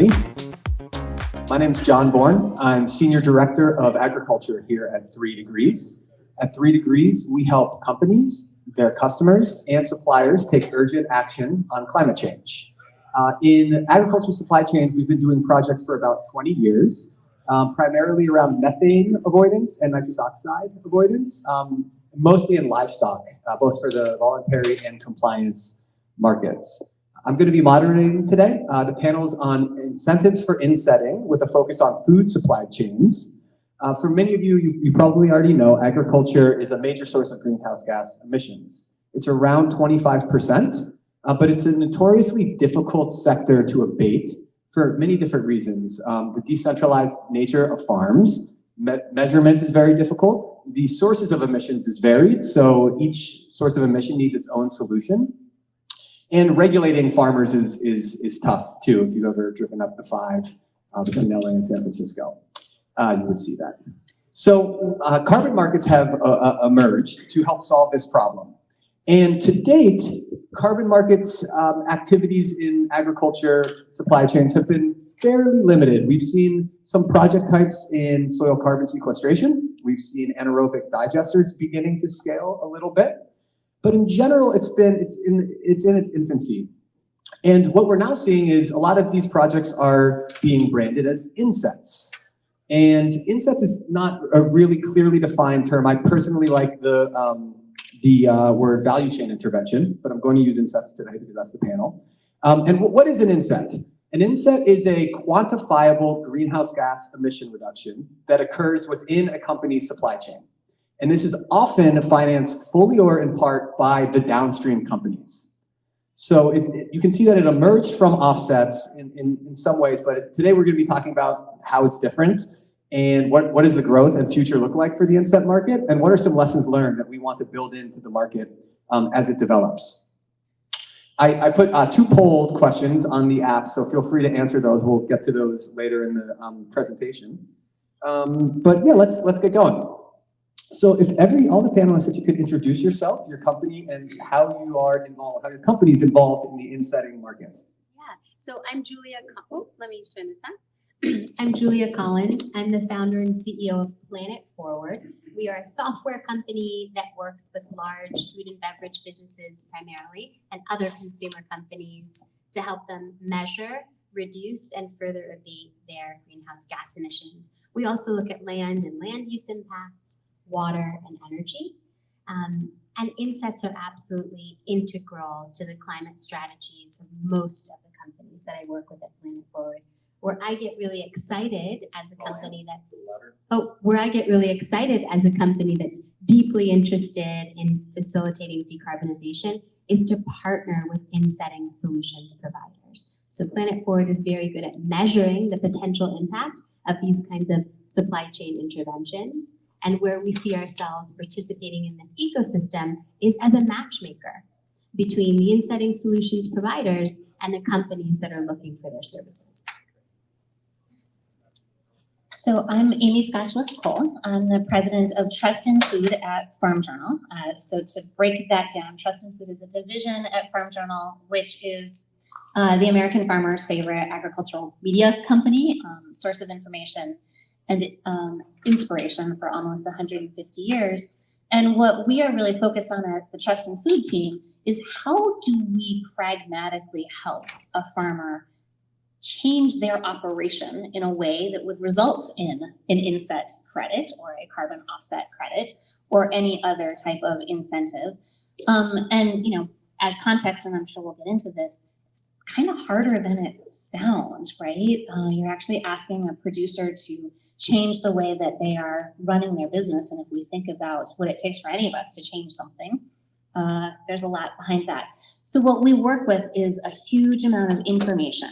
everybody. My name is John Bourne. I'm Senior Director of Agriculture here at 3 Degrees. At 3 Degrees, we help companies, their customers, and suppliers take urgent action on climate change. In agriculture supply chains, we've been doing projects for about 20 years, primarily around methane avoidance and nitrous oxide avoidance, mostly in livestock, both for the voluntary and compliance markets. I'm going to be moderating today. The panel's on incentives for insetting with a focus on food supply chains. For many of you, you probably already know agriculture is a major source of greenhouse gas emissions. It's around 25%, but it's a notoriously difficult sector to abate for many different reasons. The decentralized nature of farms, measurement is very difficult. The sources of emissions is varied, so each source of emission needs its own solution. And regulating farmers is tough too. If you've ever driven up the 5 between LA and San Francisco, you would see that. So carbon markets have emerged to help solve this problem. And to date, carbon markets activities in agriculture supply chains have been fairly limited. We've seen some project types in soil carbon sequestration. We've seen anaerobic digesters beginning to scale a little bit. But in general, it's in its infancy. And what we're now seeing is a lot of these projects are being branded as insets. And insets is not a really clearly defined term. I personally like the word value chain intervention, but I'm going to use insets today because that's the panel. And what is an inset? An inset is a quantifiable greenhouse gas emission reduction that occurs within a company's supply chain. And this is often financed fully or in part by the downstream companies. So you can see that it emerged from offsets in some ways, but today we're going to be talking about how it's different and what does the growth and future look like for the inset market, and what are some lessons learned that we want to build into the market as it develops. I put 2 poll questions on the app, so feel free to answer those. We'll get to those later in the presentation. But yeah, let's get going. So if all the panelists, if you could introduce yourself, your company, and how you are involved, how your company's involved in the insetting market. Yeah, so I'm Julia, let me turn this on. I'm Julia Collins. I'm the founder and CEO of Planet Forward. We are a software company that works with large food and beverage businesses primarily, and other consumer companies to help them measure, reduce, and further abate their greenhouse gas emissions. We also look at land and land use impacts, water, and energy. And insets are absolutely integral to the climate strategies of most of the companies that I work with at Planet Forward. Where I get really excited as a company that's deeply interested in facilitating decarbonization is to partner with insetting solutions providers. So Planet Forward is very good at measuring the potential impact of these kinds of supply chain interventions. And where we see ourselves participating in this ecosystem is as a matchmaker between the insetting solutions providers and the companies that are looking for their services. So I'm Amy Scotchless-Cole. I'm the president of Trust in Food at Farm Journal. So to break that down, Trust in Food is a division at Farm Journal, which is the American farmer's favorite agricultural media company, source of information and inspiration for almost 150 years. And what we are really focused on at the Trust in Food team is how do we pragmatically help a farmer change their operation in a way that would result in an inset credit or a carbon offset credit or any other type of incentive. And as context, and I'm sure we'll get into this, it's kind of harder than it sounds, right? You're actually asking a producer to change the way that they are running their business. And if we think about what it takes for any of us to change something, there's a lot behind that. So what we work with is a huge amount of information.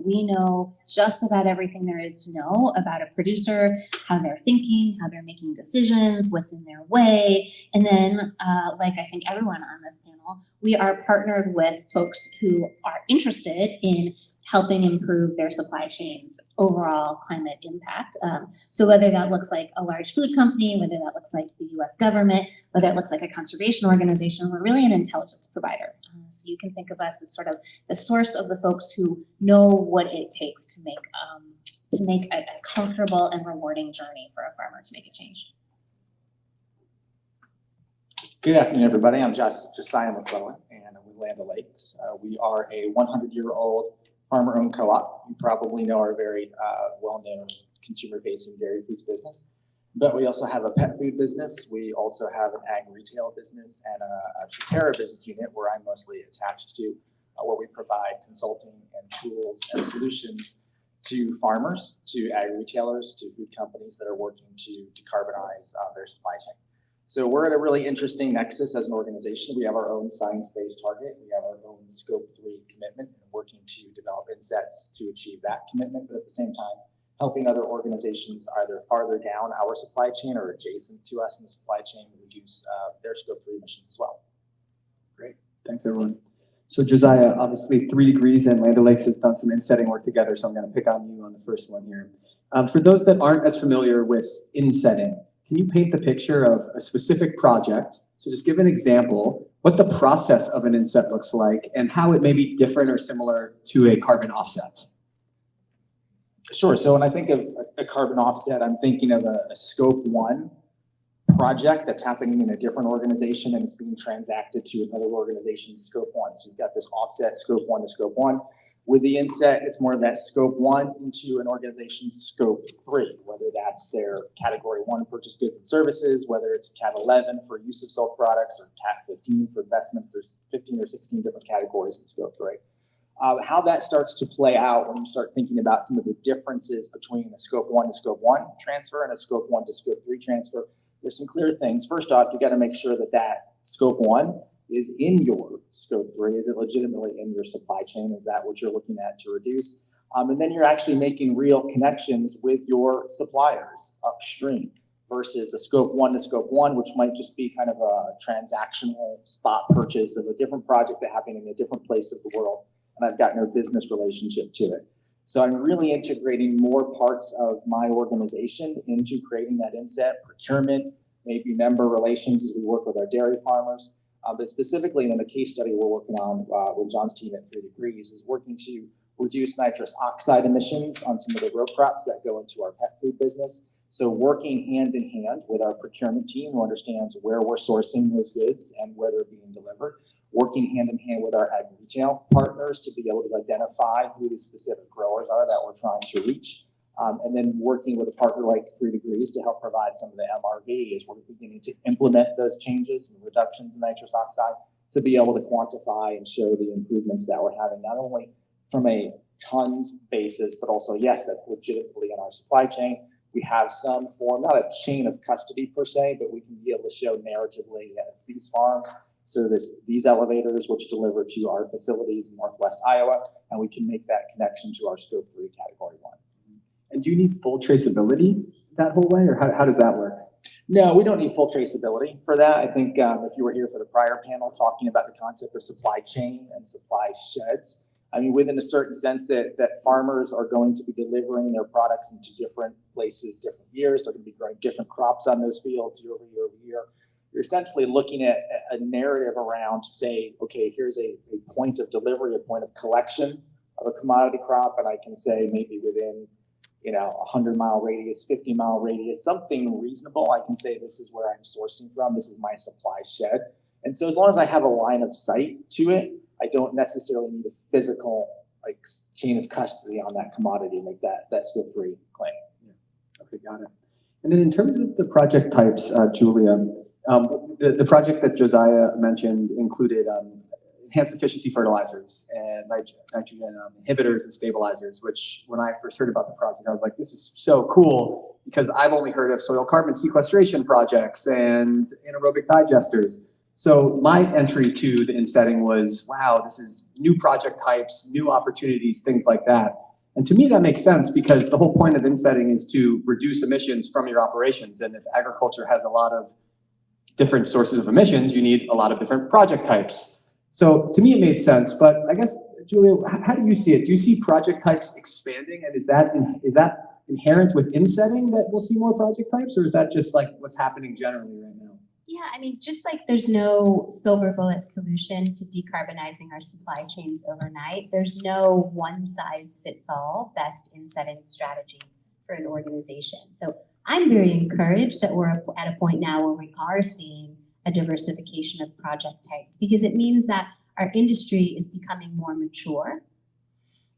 We know just about everything there is to know about a producer, how they're thinking, how they're making decisions, what's in their way. And then, like I think everyone on this panel, we are partnered with folks who are interested in helping improve their supply chain's overall climate impact. So whether that looks like a large food company, whether that looks like the US government, whether it looks like a conservation organization, we're really an intelligence provider. So you can think of us as sort of the source of the folks who know what it takes to make a comfortable and rewarding journey for a farmer to make a change. Good afternoon, everybody. I'm Josiah McClellan, and I'm with Land O'Lakes. We are a 100-year-old farmer-owned co-op. You probably know our very well-known consumer-facing dairy foods business. But we also have a pet food business. We also have an ag retail business and a Tratera business unit where I'm mostly attached to, where we provide consulting and tools and solutions to farmers, to ag retailers, to food companies that are working to decarbonize their supply chain. So we're at a really interesting nexus as an organization. We have our own science-based target. We have our own Scope 3 commitment and working to develop insets to achieve that commitment, but at the same time, helping other organizations either farther down our supply chain or adjacent to us in the supply chain reduce their Scope 3 emissions as well. Great, thanks everyone. So Josiah, obviously 3 Degrees and Land O'Lakes has done some insetting work together, so I'm gonna pick on you on the first one here. For those that aren't as familiar with insetting, can you paint the picture of a specific project? So just give an example, what the process of an inset looks like and how it may be different or similar to a carbon offset. Sure. So when I think of a carbon offset, I'm thinking of a Scope 1 project that's happening in a different organization and it's being transacted to another organization's Scope 1. So you've got this offset Scope 1 to Scope 1. With the inset, it's more of that Scope 1 into an organization's Scope 3, whether that's their Category 1 purchased goods and services, whether it's Cat 11 for use of sold products or Cat 15 for investments. There's 15 or 16 different categories in Scope 3. How that starts to play out when you start thinking about some of the differences between a Scope 1 to Scope 1 transfer and a Scope 1 to Scope 3 transfer, there's some clear things. First off, you got to make sure that that Scope 1 is in your Scope 3. Is it legitimately in your supply chain? Is that what you're looking at to reduce? And then you're actually making real connections with your suppliers upstream versus a Scope 1 to Scope 1, which might just be kind of a transactional spot purchase of a different project that happened in a different place of the world, and I've got no business relationship to it. So I'm really integrating more parts of my organization into creating that inset, procurement, maybe member relations as we work with our dairy farmers. But specifically in the case study we're working on with John's team at 3 Degrees is working to reduce nitrous oxide emissions on some of the row crops that go into our pet food business. So working hand in hand with our procurement team who understands where we're sourcing those goods and where they're being delivered, working hand in hand with our ag retail partners to be able to identify who the specific growers are that we're trying to reach. And then working with a partner like 3 Degrees to help provide some of the MRV as we're beginning to implement those changes and reductions in nitrous oxide to be able to quantify and show the improvements that we're having, not only from a tons basis, but also, yes, that's legitimately in our supply chain. We have some form, not a chain of custody per se, but we can be able to show narratively that it's these farms service these elevators, which deliver to our facilities in Northwest Iowa, and we can make that connection to our Scope 3 Category 1. And do you need full traceability that whole way, or how does that work? No, we don't need full traceability for that. I think if you were here for the prior panel talking about the concept of supply chain and supply sheds, I mean, within a certain sense that farmers are going to be delivering their products into different places, different years. They're going to be growing different crops on those fields year over year over year. You're essentially looking at a narrative around, say, okay, here's a point of delivery, a point of collection of a commodity crop, and I can say maybe within, you know, 100-mile radius, 50-mile radius, something reasonable. I can say this is where I'm sourcing from. This is my supply shed. And so as long as I have a line of sight to it, I don't necessarily need a physical like chain of custody on that commodity, like that Scope 3 claim. Yeah. Okay, got it. And then in terms of the project types, Julia, the project that Josiah mentioned included enhanced efficiency fertilizers and nitrogen inhibitors and stabilizers, which when I first heard about the project, I was like, this is so cool because I've only heard of soil carbon sequestration projects and anaerobic digesters. So my entry to the insetting was, wow, this is new project types, new opportunities, things like that. And to me, that makes sense because the whole point of insetting is to reduce emissions from your operations. And if agriculture has a lot of different sources of emissions, you need a lot of different project types. So to me, it made sense. But I guess, Julia, how do you see it? Do you see project types expanding? And is that inherent with insetting that we'll see more project types? Or is that just like what's happening generally right now? Yeah, I mean, just like there's no silver bullet solution to decarbonizing our supply chains overnight, there's no one size fits all best insetting strategy for an organization. So I'm very encouraged that we're at a point now where we are seeing a diversification of project types, because it means that our industry is becoming more mature.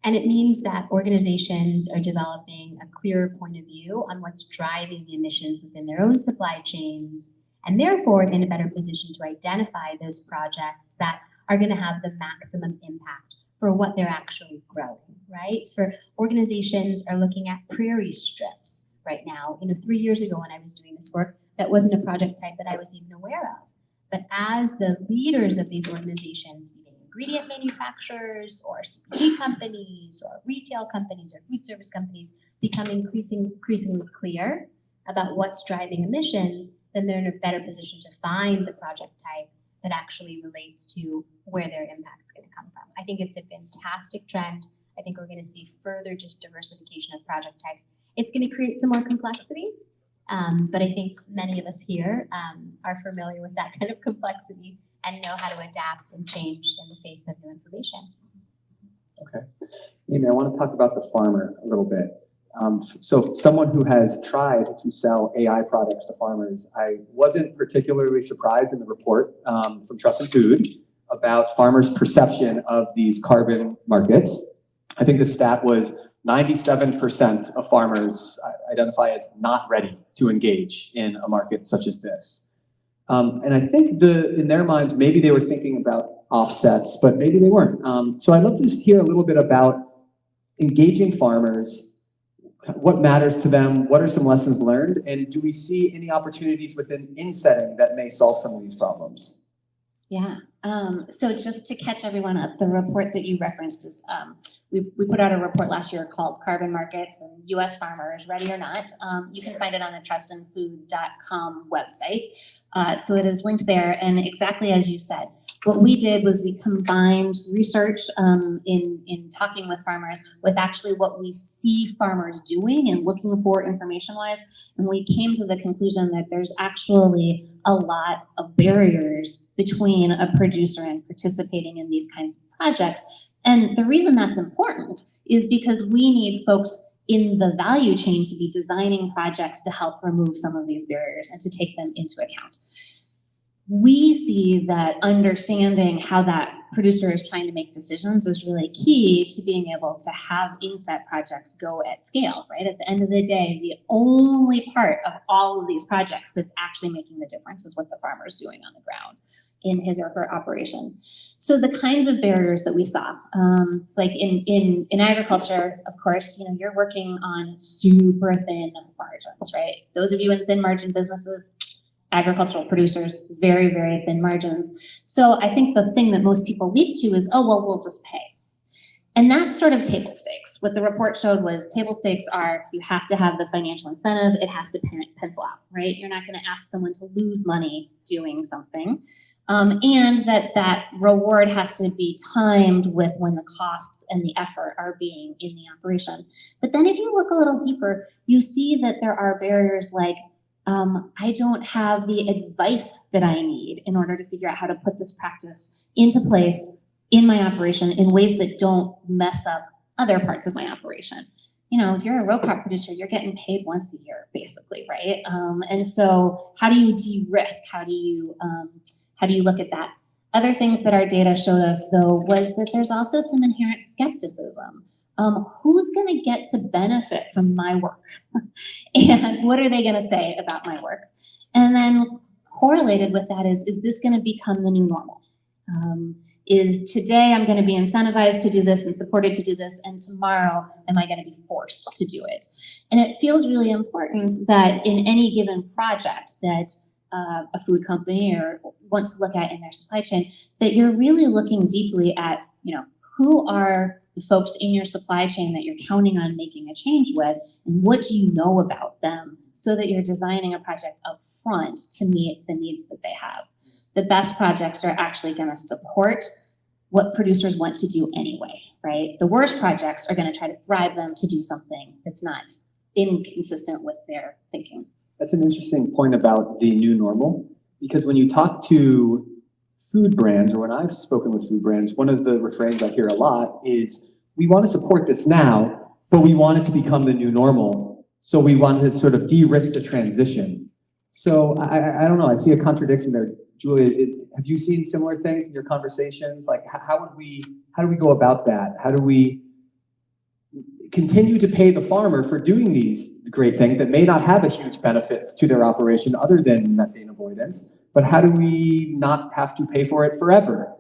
And it means that organizations are developing a clearer point of view on what's driving the emissions within their own supply chains, and therefore in a better position to identify those projects that are going to have the maximum impact for what they're actually growing, right? So organizations are looking at prairie strips right now. 3 years ago when I was doing this work, that wasn't a project type that I was even aware of. But as the leaders of these organizations, be they ingredient manufacturers or CPG companies or retail companies or food service companies, become increasingly clear about what's driving emissions, then they're in a better position to find the project type that actually relates to where their impact's going to come from. I think it's a fantastic trend. I think we're going to see further just diversification of project types. It's going to create some more complexity, but I think many of us here are familiar with that kind of complexity and know how to adapt and change in the face of new information. Okay. Amy, I want to talk about the farmer a little bit. So someone who has tried to sell AI products to farmers, I wasn't particularly surprised in the report from Trust and Food about farmers' perception of these carbon markets. I think the stat was 97% of farmers identify as not ready to engage in a market such as this. And I think in their minds, maybe they were thinking about offsets, but maybe they weren't. So I'd love to just hear a little bit about engaging farmers. What matters to them? What are some lessons learned? And do we see any opportunities within Insetting that may solve some of these problems? Yeah. So just to catch everyone up, the report that you referenced is we put out a report last year called Carbon Markets and U.S. Farmers, Ready or Not. You can find it on the trustandfood.com website. So it is linked there. And exactly as you said, what we did was we combined research in talking with farmers with actually what we see farmers doing and looking for information-wise. And we came to the conclusion that there's actually a lot of barriers between a producer and participating in these kinds of projects. And the reason that's important is because we need folks in the value chain to be designing projects to help remove some of these barriers and to take them into account. We see that understanding how that producer is trying to make decisions is really key to being able to have inset projects go at scale, right? At the end of the day, the only part of all of these projects that's actually making the difference is what the farmer is doing on the ground in his or her operation. So the kinds of barriers that we saw, like in agriculture, of course, you're working on super thin margins, right? Those of you in thin margin businesses, agricultural producers, very, very thin margins. So I think the thing that most people leap to is, oh, well, we'll just pay. And that's sort of table stakes. What the report showed was table stakes are you have to have the financial incentive. It has to pencil out, right? You're not going to ask someone to lose money doing something. And that reward has to be timed with when the costs and the effort are being in the operation. But then if you look a little deeper, you see that there are barriers like, I don't have the advice that I need in order to figure out how to put this practice into place in my operation in ways that don't mess up other parts of my operation. If you're a row crop producer, you're getting paid once a year, basically, right? And so how do you de-risk? How do you look at that? Other things that our data showed us, though, was that there's also some inherent skepticism. Who's going to get to benefit from my work? And what are they going to say about my work? And then correlated with that is this going to become the new normal? Is today I'm going to be incentivized to do this and supported to do this, and tomorrow am I going to be forced to do it? And it feels really important that in any given project that a food company or wants to look at in their supply chain, that you're really looking deeply at, who are the folks in your supply chain that you're counting on making a change with, and what do you know about them so that you're designing a project up front to meet the needs that they have. The best projects are actually going to support what producers want to do anyway, right? The worst projects are going to try to drive them to do something that's not inconsistent with their thinking. That's an interesting point about the new normal. Because when you talk to food brands, or when I've spoken with food brands, one of the refrains I hear a lot is, we want to support this now, but we want it to become the new normal. So we want to sort of de-risk the transition. So I don't know, I see a contradiction there. Julia, have you seen similar things in your conversations? Like, how do we go about that? How do we continue to pay the farmer for doing these great things that may not have a huge benefit to their operation other than methane avoidance, but how do we not have to pay for it forever?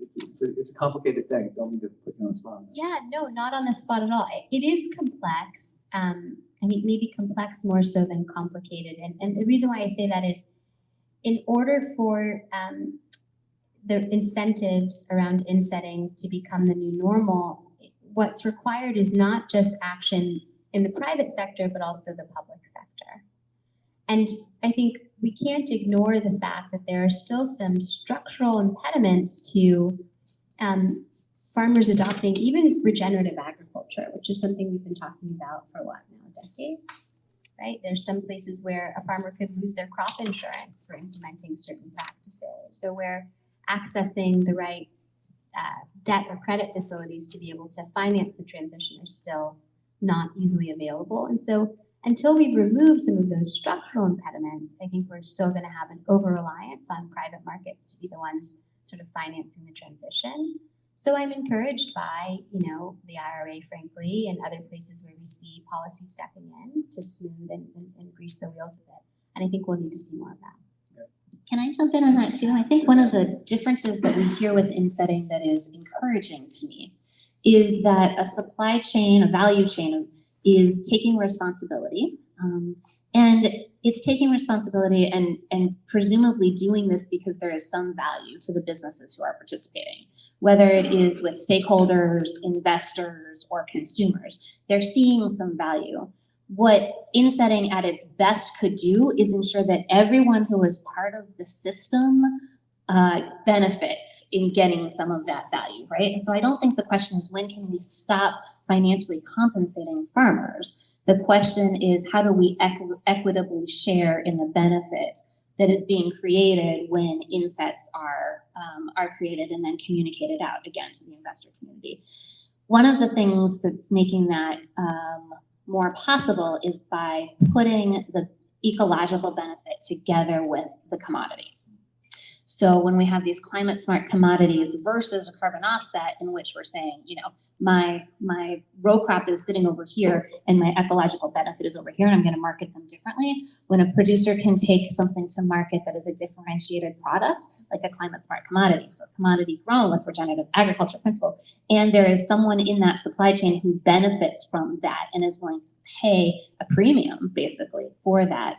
It's a complicated thing. Don't mean to put you on the spot. Yeah, no, not on the spot at all. It is complex. I think maybe complex more so than complicated. And the reason why I say that is, in order for the incentives around insetting to become the new normal, what's required is not just action in the private sector, but also the public sector. And I think we can't ignore the fact that there are still some structural impediments to farmers adopting even regenerative agriculture, which is something we've been talking about for what now, decades, right? There's some places where a farmer could lose their crop insurance for implementing certain practices. So where accessing the right debt or credit facilities to be able to finance the transition are still not easily available. And so until we remove some of those structural impediments, I think we're still going to have an over-reliance on private markets to be the ones sort of financing the transition. So I'm encouraged by, the IRA, frankly, and other places where we see policy stepping in to smooth and grease the wheels of it. And I think we'll need to see more of that. Can I jump in on that too? I think one of the differences that we hear with Insetting that is encouraging to me is that a supply chain, a value chain is taking responsibility. And it's taking responsibility and presumably doing this because there is some value to the businesses who are participating, whether it is with stakeholders, investors, or consumers. They're seeing some value. What Insetting at its best could do is ensure that everyone who is part of the system benefits in getting some of that value, right? And so I don't think the question is, when can we stop financially compensating farmers? The question is, how do we equitably share in the benefit that is being created when insets are created and then communicated out again to the investor community? One of the things that's making that more possible is by putting the ecological benefit together with the commodity. So when we have these climate smart commodities versus a carbon offset in which we're saying, my row crop is sitting over here and my ecological benefit is over here and I'm going to market them differently. When a producer can take something to market that is a differentiated product, like a climate smart commodity, so commodity grown with regenerative agriculture principles, and there is someone in that supply chain who benefits from that and is willing to pay a premium basically for that,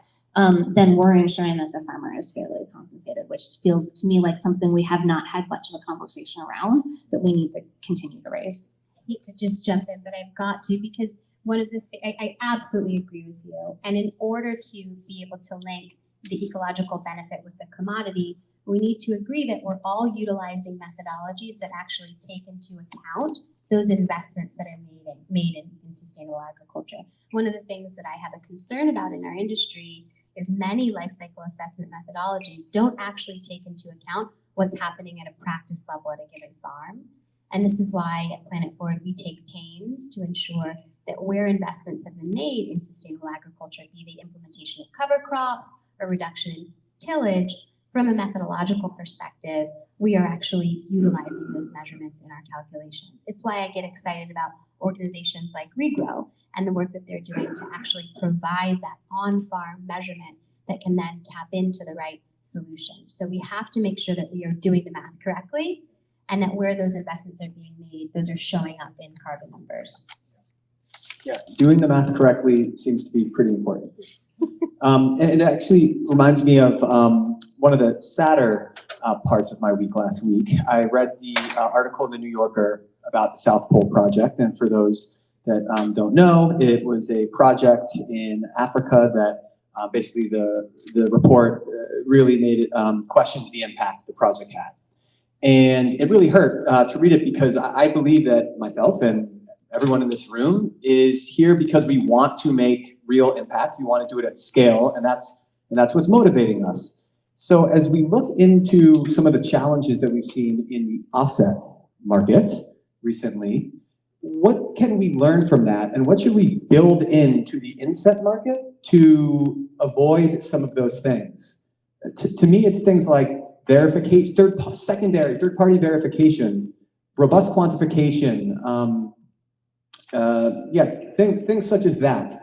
then we're ensuring that the farmer is fairly compensated, which feels to me like something we have not had much of a conversation around that we need to continue to raise. I hate to just jump in, but I've got to, because one of the I absolutely agree with you. And in order to be able to link the ecological benefit with the commodity, we need to agree that we're all utilizing methodologies that actually take into account those investments that are made in sustainable agriculture. One of the things that I have a concern about in our industry is many life cycle assessment methodologies don't actually take into account what's happening at a practice level at a given farm. And this is why at Planet Forward, we take pains to ensure that where investments have been made in sustainable agriculture, be the implementation of cover crops or reduction in tillage, from a methodological perspective, we are actually utilizing those measurements in our calculations. It's why I get excited about organizations like Regrow and the work that they're doing to actually provide that on-farm measurement that can then tap into the right solution. So we have to make sure that we are doing the math correctly and that where those investments are being made, those are showing up in carbon numbers. Yeah, doing the math correctly seems to be pretty important. And it actually reminds me of one of the sadder parts of my week last week. I read the article in the New Yorker about the South Pole Project, and for those that don't know, it was a project in Africa that basically the report really made it question the impact the project had. And it really hurt to read it because I believe that myself and everyone in this room is here because we want to make real impact. We want to do it at scale, and that's what's motivating us. So as we look into some of the challenges that we've seen in the offset market recently, what can we learn from that, and what should we build into the inset market to avoid some of those things? To me, it's things like verification, third-party verification, robust quantification, things such as that.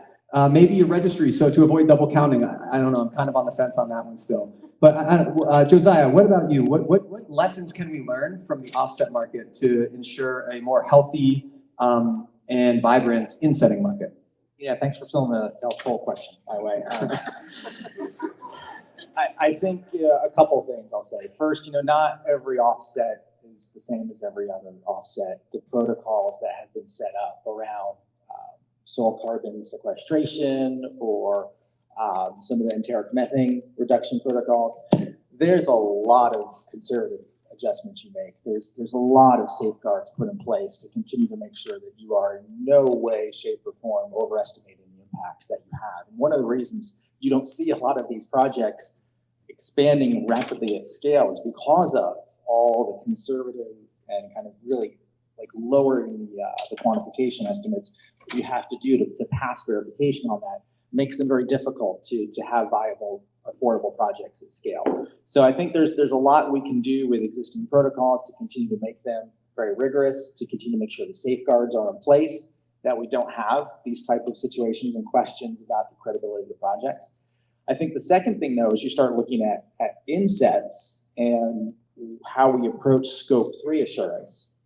Maybe a registry, so to avoid double counting. I don't know, I'm kind of on the fence on that one still. But Josiah, what about you? What lessons can we learn from the offset market to ensure a more healthy and vibrant insetting market? Yeah, thanks for filling the poll question, by the way. I think a couple things I'll say. First, not every offset is the same as every other offset. The protocols that have been set up around soil carbon sequestration or some of the enteric methane reduction protocols, there's a lot of conservative adjustments you make. There's a lot of safeguards put in place to continue to make sure that you are in no way, shape, or form overestimating the impacts that you have. And one of the reasons you don't see a lot of these projects expanding rapidly at scale is because of all the conservative and kind of really like lowering the quantification estimates that you have to do to pass verification on that. Makes them very difficult to have viable, affordable projects at scale. So I think there's a lot we can do with existing protocols to continue to make them very rigorous, to continue to make sure the safeguards are in place, that we don't have these type of situations and questions about the credibility of the projects. I think the second thing, though, is you start looking at insets and how we approach scope 3 assurance.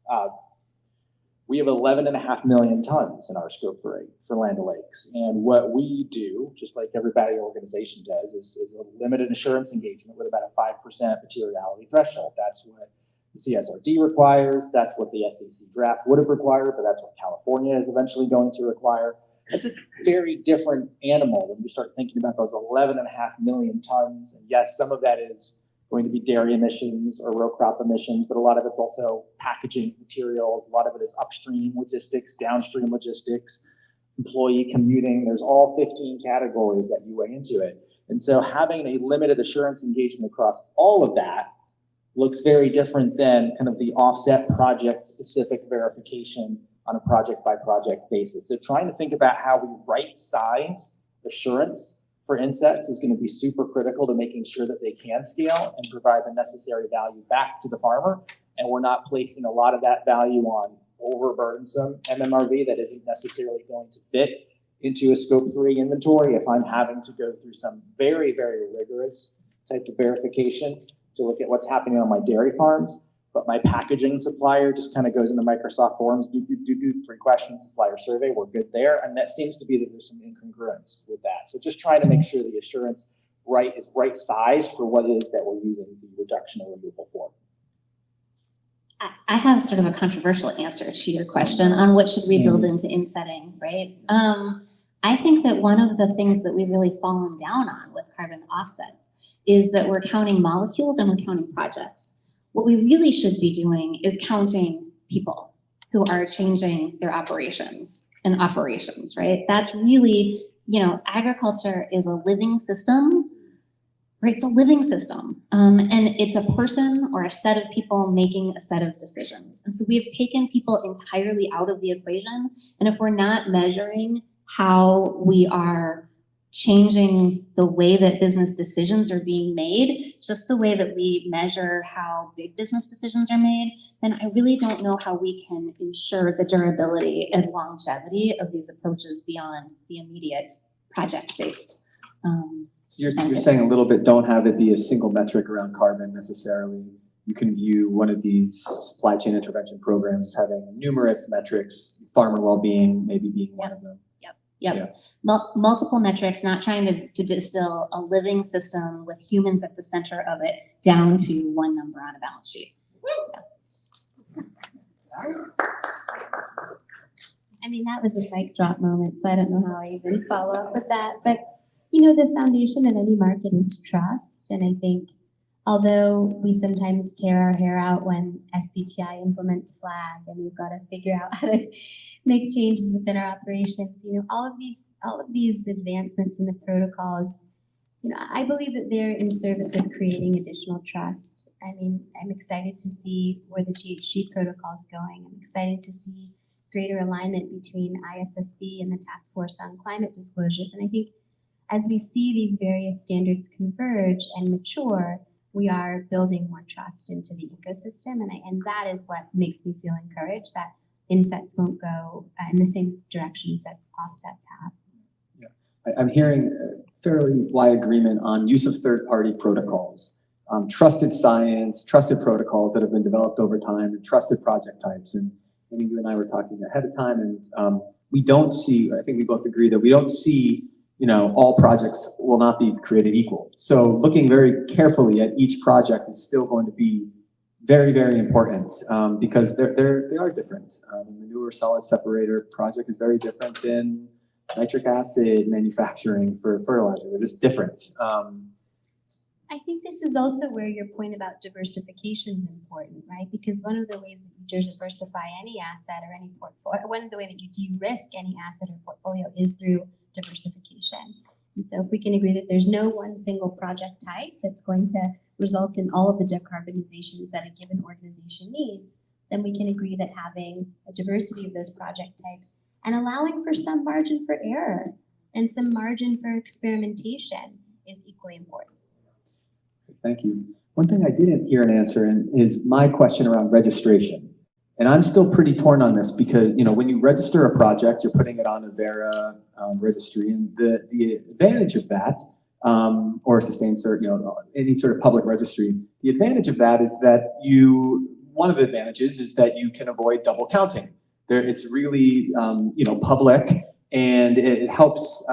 We have 11.5 million tons in our scope 3 for Land O'Lakes. And what we do, just like everybody in the organization does, is a limited assurance engagement with about a 5% materiality threshold. That's what the CSRD requires. That's what the SEC draft would have required, but that's what California is eventually going to require. It's a very different animal when you start thinking about those 11.5 million tons. And yes, some of that is going to be dairy emissions or row crop emissions, but a lot of it's also packaging materials. A lot of it is upstream logistics, downstream logistics, employee commuting. There's all 15 categories that you weigh into it. And so having a limited assurance engagement across all of that looks very different than kind of the offset project specific verification on a project by project basis. So trying to think about how we right size assurance for insets is going to be super critical to making sure that they can scale and provide the necessary value back to the farmer. And we're not placing a lot of that value on overburdensome MMRV that isn't necessarily going to fit into a scope 3 inventory if I'm having to go through some very, very rigorous type of verification to look at what's happening on my dairy farms. But my packaging supplier just kind of goes into Microsoft Forms, do 3 questions, supplier survey, we're good there. And that seems to be that there's some incongruence with that. So just trying to make sure the assurance is right sized for what it is that we're using the reduction or removal for. I have sort of a controversial answer to your question on what should we build into insetting, right? I think that one of the things that we've really fallen down on with carbon offsets is that we're counting molecules and we're counting projects. What we really should be doing is counting people who are changing their operations, right? That's really, agriculture is a living system, right? It's a living system. And it's a person or a set of people making a set of decisions. And so we've taken people entirely out of the equation. And if we're not measuring how we are changing the way that business decisions are being made, just the way that we measure how big business decisions are made, then I really don't know how we can ensure the durability and longevity of these approaches beyond the immediate project-based. So you're saying a little bit, don't have it be a single metric around carbon necessarily. You can view one of these supply chain intervention programs as having numerous metrics, farmer well-being maybe being one of them. Yep. Yeah. Multiple metrics, not trying to distill a living system with humans at the center of it down to one number on a balance sheet. I mean, that was a mic drop moment, so I don't know how I even follow up with that. But, the foundation in any market is trust. And I think although we sometimes tear our hair out when SBTI implements FLAG and we've got to figure out how to make changes within our operations, all of these advancements in the protocols I believe that they're in service of creating additional trust. I mean, I'm excited to see where the GHG protocol is going. I'm excited to see greater alignment between ISSB and the Task Force on Climate Disclosures. And I think as we see these various standards converge and mature, we are building more trust into the ecosystem. And that is what makes me feel encouraged that insets won't go in the same directions that offsets have. I'm hearing a fairly wide agreement on use of third-party protocols, trusted science, trusted protocols that have been developed over time, and trusted project types. And I mean, you and I were talking ahead of time, and we don't see, I think we both agree that we don't see, all projects will not be created equal. So looking very carefully at each project is still going to be very, very important because they are different. The manure solid separator project is very different than nitric acid manufacturing for fertilizer. They're just different. I think this is also where your point about diversification is important, right? Because one of the ways that you diversify any asset or any portfolio, one of the ways that you de-risk any asset or portfolio is through diversification. And so if we can agree that there's no one single project type that's going to result in all of the decarbonizations that a given organization needs, then we can agree that having a diversity of those project types and allowing for some margin for error and some margin for experimentation is equally important. Thank you. One thing I didn't hear an answer in is my question around registration. And I'm still pretty torn on this because, when you register a project, you're putting it on a Vera registry. And the advantage of that, or a sustained cert, any sort of public registry, the advantage of that is that one of the advantages is that you can avoid double counting. It's really, public, and it helps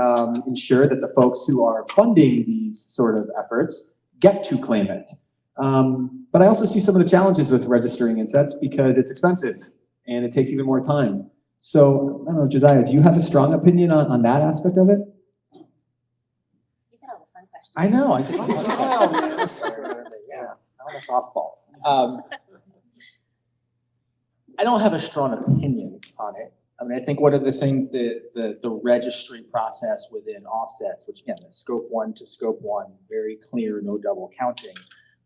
ensure that the folks who are funding these sort of efforts get to claim it. But I also see some of the challenges with registering insets because it's expensive and it takes even more time. So, I don't know, Josiah, do you have a strong opinion on that aspect of it? You got all the fun questions. I know. Yeah, I want a softball. I don't have a strong opinion on it. I mean, I think one of the things that the registry process within offsets, which again, is scope 1 to scope 1, very clear, no double counting.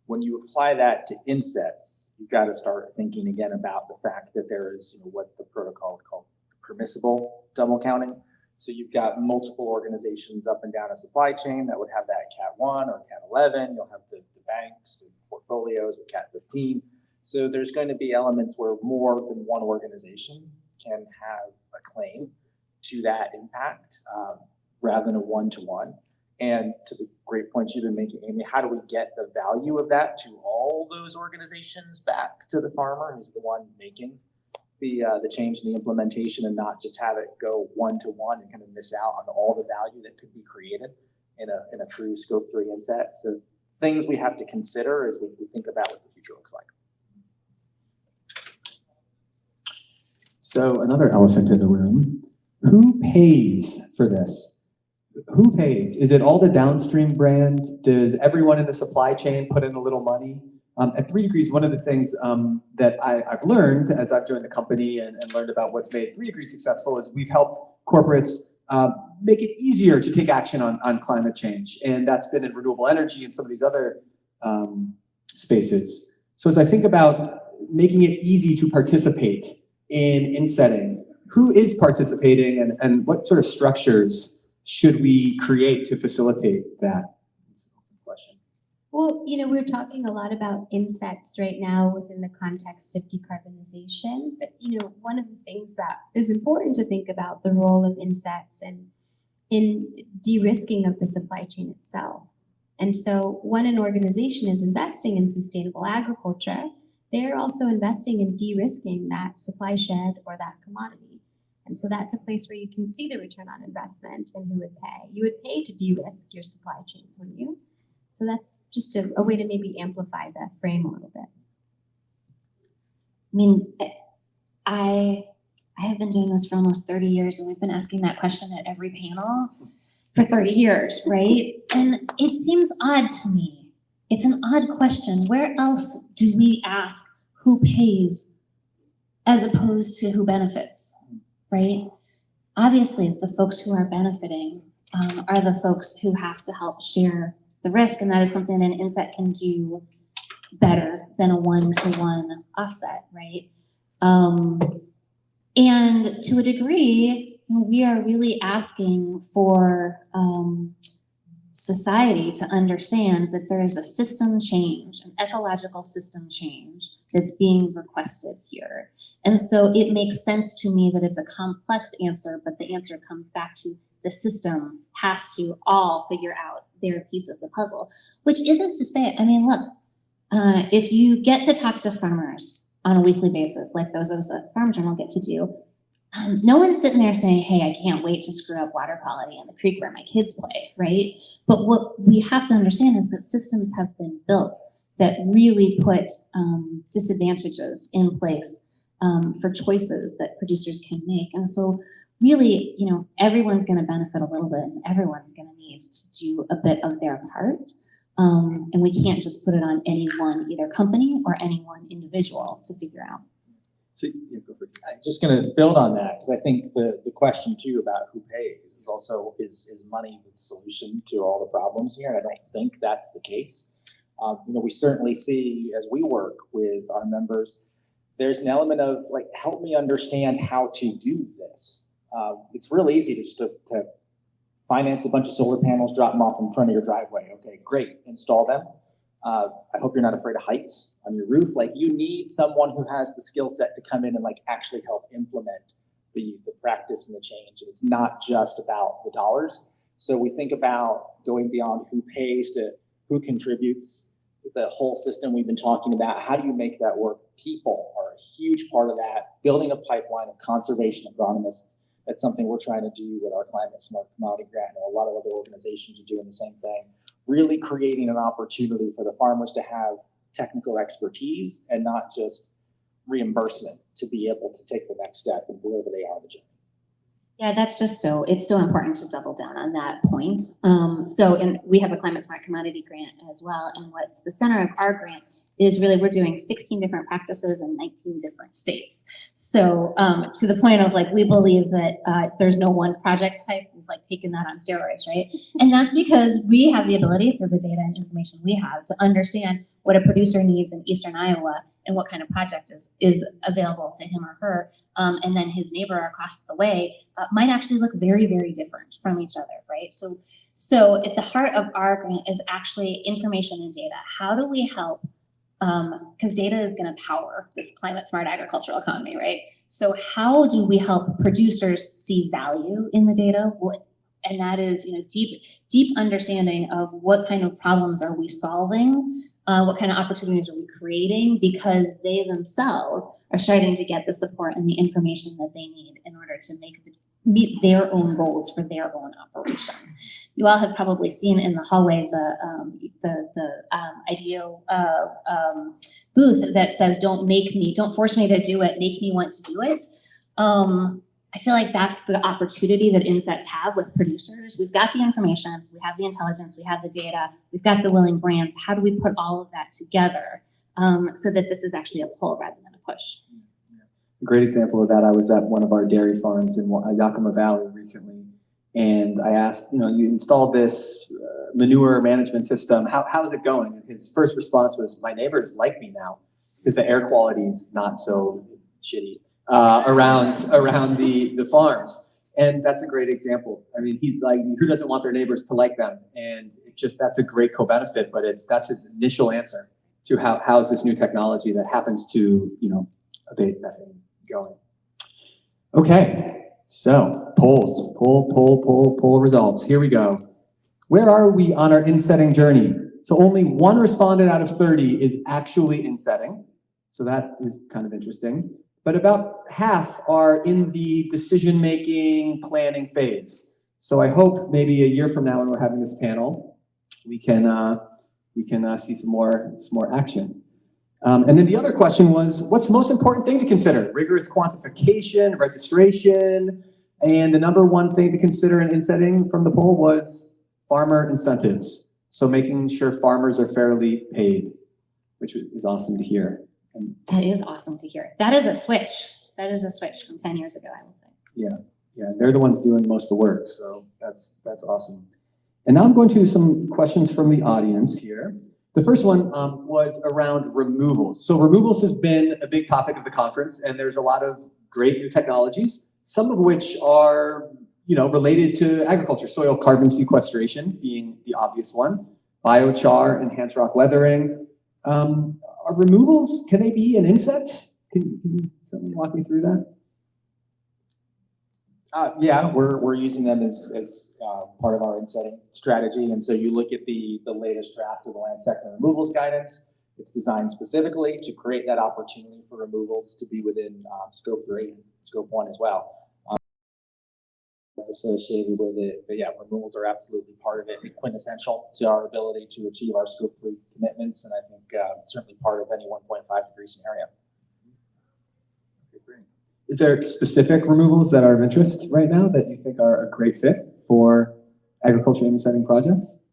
When you apply that to insets, you've got to start thinking again about the fact that there is what the protocol called permissible double counting. So you've got multiple organizations up and down a supply chain that would have that Cat 1 or Cat 11. You'll have the banks and portfolios with Cat 15. So there's going to be elements where more than one organization can have a claim to that impact rather than a one-to-one. And to the great points you've been making, Amy, how do we get the value of that to all those organizations back to the farmer who's the one making the change in the implementation, and not just have it go one-to-one and kind of miss out on all the value that could be created in a true scope 3 inset. So things we have to consider as we think about what the future looks like. So another elephant in the room, who pays for this? Who pays? Is it all the downstream brand? Does everyone in the supply chain put in a little money? At 3 Degrees, one of the things that I've learned as I've joined the company and learned about what's made 3 Degrees successful is we've helped corporates make it easier to take action on climate change. And that's been in renewable energy and some of these other spaces. So as I think about making it easy to participate in insetting, who is participating and what sort of structures should we create to facilitate that? Question. Well, we're talking a lot about insets right now within the context of decarbonization, but one of the things that is important to think about the role of insets and in de-risking of the supply chain itself. And so when an organization is investing in sustainable agriculture, they're also investing in de-risking that supply shed or that commodity. And so that's a place where you can see the return on investment and who would pay. You would pay to de-risk your supply chains, wouldn't you? So that's just a way to maybe amplify the frame a little bit. I mean, I have been doing this for almost 30 years, and we've been asking that question at every panel for 30 years, right? And it seems odd to me. It's an odd question. Where else do we ask who pays as opposed to who benefits, right? Obviously, the folks who are benefiting are the folks who have to help share the risk, and that is something an inset can do better than a one-to-one offset, right? And to a degree, we are really asking for society to understand that there is a system change, an ecological system change that's being requested here. And so it makes sense to me that it's a complex answer, but the answer comes back to the system has to all figure out their piece of the puzzle, which isn't to say, I mean, look, if you get to talk to farmers on a weekly basis, like those of us at Farm Journal get to do, no one's sitting there saying, hey, I can't wait to screw up water quality in the creek where my kids play, right? But what we have to understand is that systems have been built that really put disadvantages in place for choices that producers can make. And so really, everyone's gonna benefit a little bit and everyone's gonna need to do a bit of their part. And we can't just put it on any one either company or any one individual to figure out. So, yeah, go for it. I'm just going to build on that because I think the question too about who pays is also is money the solution to all the problems here, and I don't think that's the case. We certainly see as we work with our members, there's an element of like, help me understand how to do this. It's real easy to just to finance a bunch of solar panels, drop them off in front of your driveway. Okay, great, install them. I hope you're not afraid of heights on your roof. Like, you need someone who has the skill set to come in and like actually help implement the practice and the change. And it's not just about the dollars. So we think about going beyond who pays to who contributes. The whole system we've been talking about, how do you make that work? People are a huge part of that. Building a pipeline of conservation agronomists. That's something we're trying to do with our Climate Smart Commodity Grant, and a lot of other organizations are doing the same thing. Really creating an opportunity for the farmers to have technical expertise and not just reimbursement to be able to take the next step and wherever they are in the journey. Yeah, that's just it's so important to double down on that point. And we have a Climate Smart Commodity Grant as well. And what's the center of our grant is really we're doing 16 different practices in 19 different states. So to the point of like, we believe that there's no one project type. We've like taken that on steroids, right? And that's because we have the ability through the data and information we have to understand what a producer needs in Eastern Iowa and what kind of project is available to him or her. And then his neighbor across the way might actually look very, very different from each other, right? So at the heart of our grant is actually information and data. How do we help? Because data is going to power this climate smart agricultural economy, right? So how do we help producers see value in the data? And that is, deep understanding of what kind of problems are we solving, what kind of opportunities are we creating, because they themselves are starting to get the support and the information that they need in order to meet their own goals for their own operation. You all have probably seen in the hallway the IDEO booth that says, don't force me to do it, make me want to do it. I feel like that's the opportunity that insets have with producers. We've got the information, we have the intelligence, we have the data, we've got the willing brands. How do we put all of that together so that this is actually a pull rather than a push? A great example of that, I was at one of our dairy farms in Yakima Valley recently, and I asked, you installed this manure management system, how is it going? And his first response was, my neighbors like me now, because the air quality is not so shitty around the farms. And that's a great example. I mean, he's like, who doesn't want their neighbors to like them? And that's a great co-benefit, but that's his initial answer to how's this new technology that happens to, abate methane going. Okay, so polls, poll results. Here we go. Where are we on our insetting journey? So only one respondent out of 30 is actually insetting. So that is kind of interesting. But about half are in the decision-making planning phase. So I hope maybe a year from now when we're having this panel, we can see some more action. And then the other question was, what's the most important thing to consider? Rigorous quantification, registration, and the number one thing to consider in insetting from the poll was farmer incentives. So making sure farmers are fairly paid, which is awesome to hear. And that is awesome to hear. That is a switch. That is a switch from 10 years ago, I will say. Yeah. Yeah, they're the ones doing most of the work, so that's awesome. And now I'm going to some questions from the audience here. The first one was around removals. So removals has been a big topic of the conference, and there's a lot of great new technologies, some of which are related to agriculture, soil carbon sequestration being the obvious one, biochar, enhanced rock weathering. Are removals, can they be an inset? Can someone walk me through that? Yeah, we're using them as part of our insetting strategy. And so you look at the latest draft of the land sector removals guidance. It's designed specifically to create that opportunity for removals to be within scope 3 and scope 1 as well. That's associated with it. But yeah, removals are absolutely part of it, quintessential to our ability to achieve our scope 3 commitments. And I think certainly part of any 1.5 degree scenario. Okay, great. Is there specific removals that are of interest right now that you think are a great fit for agriculture insetting projects?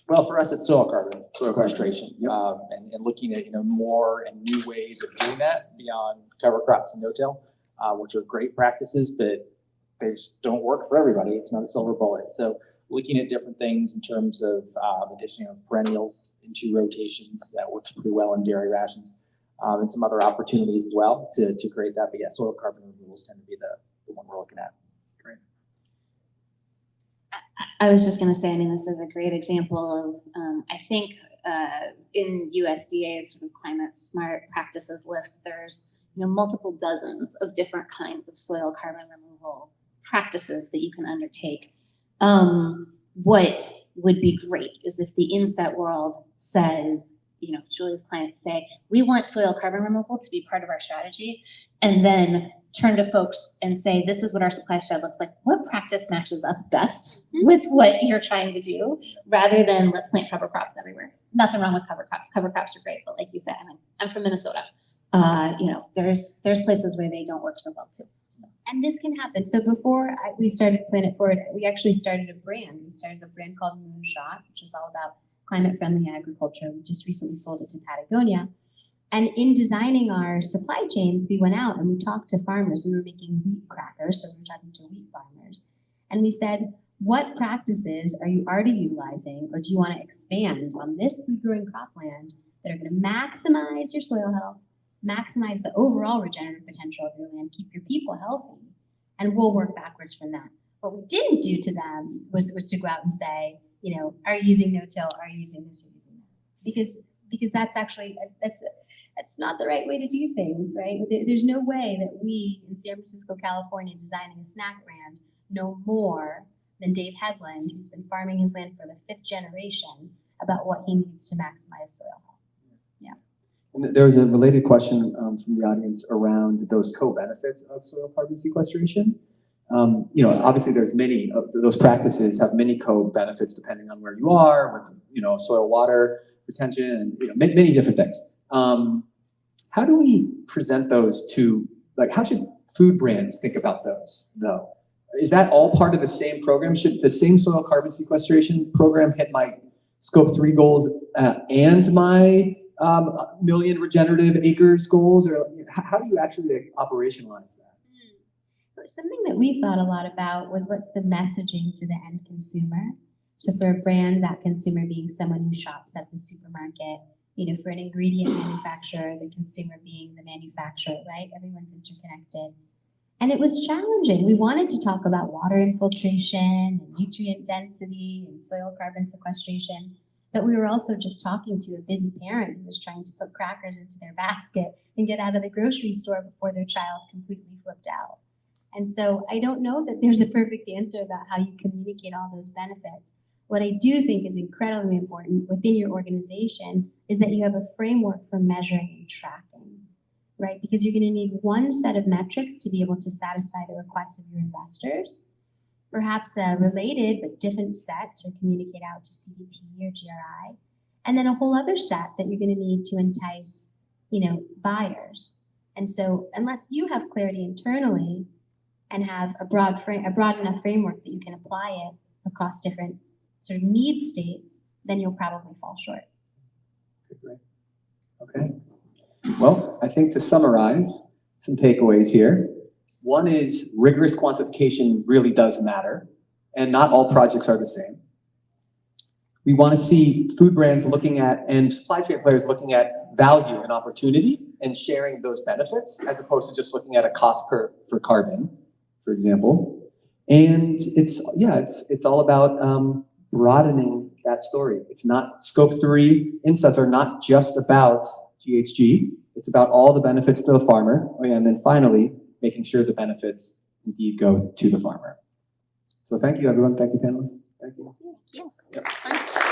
Well, for us, it's soil carbon Soil carbon. sequestration, Yep. and looking at more and new ways of doing that beyond cover crops and no-till, which are great practices, but they just don't work for everybody. It's not a silver bullet. So looking at different things in terms of addition of perennials into rotations, that works pretty well in dairy rations, and some other opportunities as well to create that. But yeah, soil carbon removals tend to be the one we're looking at. Great. I was just going to say, I mean, this is a great example of, I think in USDA's sort of climate smart practices list, there's multiple dozens of different kinds of soil carbon removal practices that you can undertake. What would be great is if the inset world says, Julia's clients say, we want soil carbon removal to be part of our strategy, and then turn to folks and say, this is what our supply shed looks like. What practice matches up best with what you're trying to do, rather than let's plant cover crops everywhere. Nothing wrong with cover crops. Cover crops are great, but like you said, I mean, I'm from Minnesota. There's places where they don't work so well too. So. And this can happen. So before we started Planet Forward, we actually started a brand. We started a brand called Moonshot, which is all about climate-friendly agriculture. We just recently sold it to Patagonia. And in designing our supply chains, we went out and we talked to farmers. We were making wheat crackers, so we were talking to wheat farmers. And we said, what practices are you already utilizing, or do you want to expand on this food-growing cropland that are going to maximize your soil health, maximize the overall regenerative potential of your land, keep your people healthy, and we'll work backwards from that. What we didn't do to them was to go out and say, are you using no-till, are you using this or using that? Because that's actually, that's not the right way to do things, right? There's no way that we in San Francisco, California, designing a snack brand know more than Dave Headland, who's been farming his land for the 5th generation, about what he needs to maximize soil health. Yeah. And there was a related question from the audience around those co-benefits of soil carbon sequestration. Obviously there's many of those practices have many co-benefits depending on where you are with, soil water retention and many different things. How do we present those to, how should food brands think about those though? Is that all part of the same program? Should the same soil carbon sequestration program hit my scope 3 goals and my million regenerative acres goals? Or how do you actually operationalize that? Something that we thought a lot about was what's the messaging to the end consumer. So for a brand, that consumer being someone who shops at the supermarket, for an ingredient manufacturer, the consumer being the manufacturer, right? Everyone's interconnected. And it was challenging. We wanted to talk about water infiltration and nutrient density and soil carbon sequestration, but we were also just talking to a busy parent who was trying to put crackers into their basket and get out of the grocery store before their child completely flipped out. And so I don't know that there's a perfect answer about how you communicate all those benefits. What I do think is incredibly important within your organization is that you have a framework for measuring and tracking, right? Because you're going to need one set of metrics to be able to satisfy the requests of your investors, perhaps a related but different set to communicate out to CDP or GRI, and then a whole other set that you're going to need to entice, buyers. And so unless you have clarity internally and have a broad enough framework that you can apply it across different sort of need states, then you'll probably fall short. Okay, great. Okay. Well, I think to summarize some takeaways here, One is rigorous quantification really does matter, and not all projects are the same. We want to see food brands looking at, and supply chain players looking at value and opportunity and sharing those benefits, as opposed to just looking at a cost for carbon, for example. And it's all about broadening that story. It's not, Scope 3 insights are not just about GHG. It's about all the benefits to the farmer. Oh yeah, and then finally, making sure the benefits indeed go to the farmer. So thank you, everyone. Thank you, panelists. Thank you. Yes.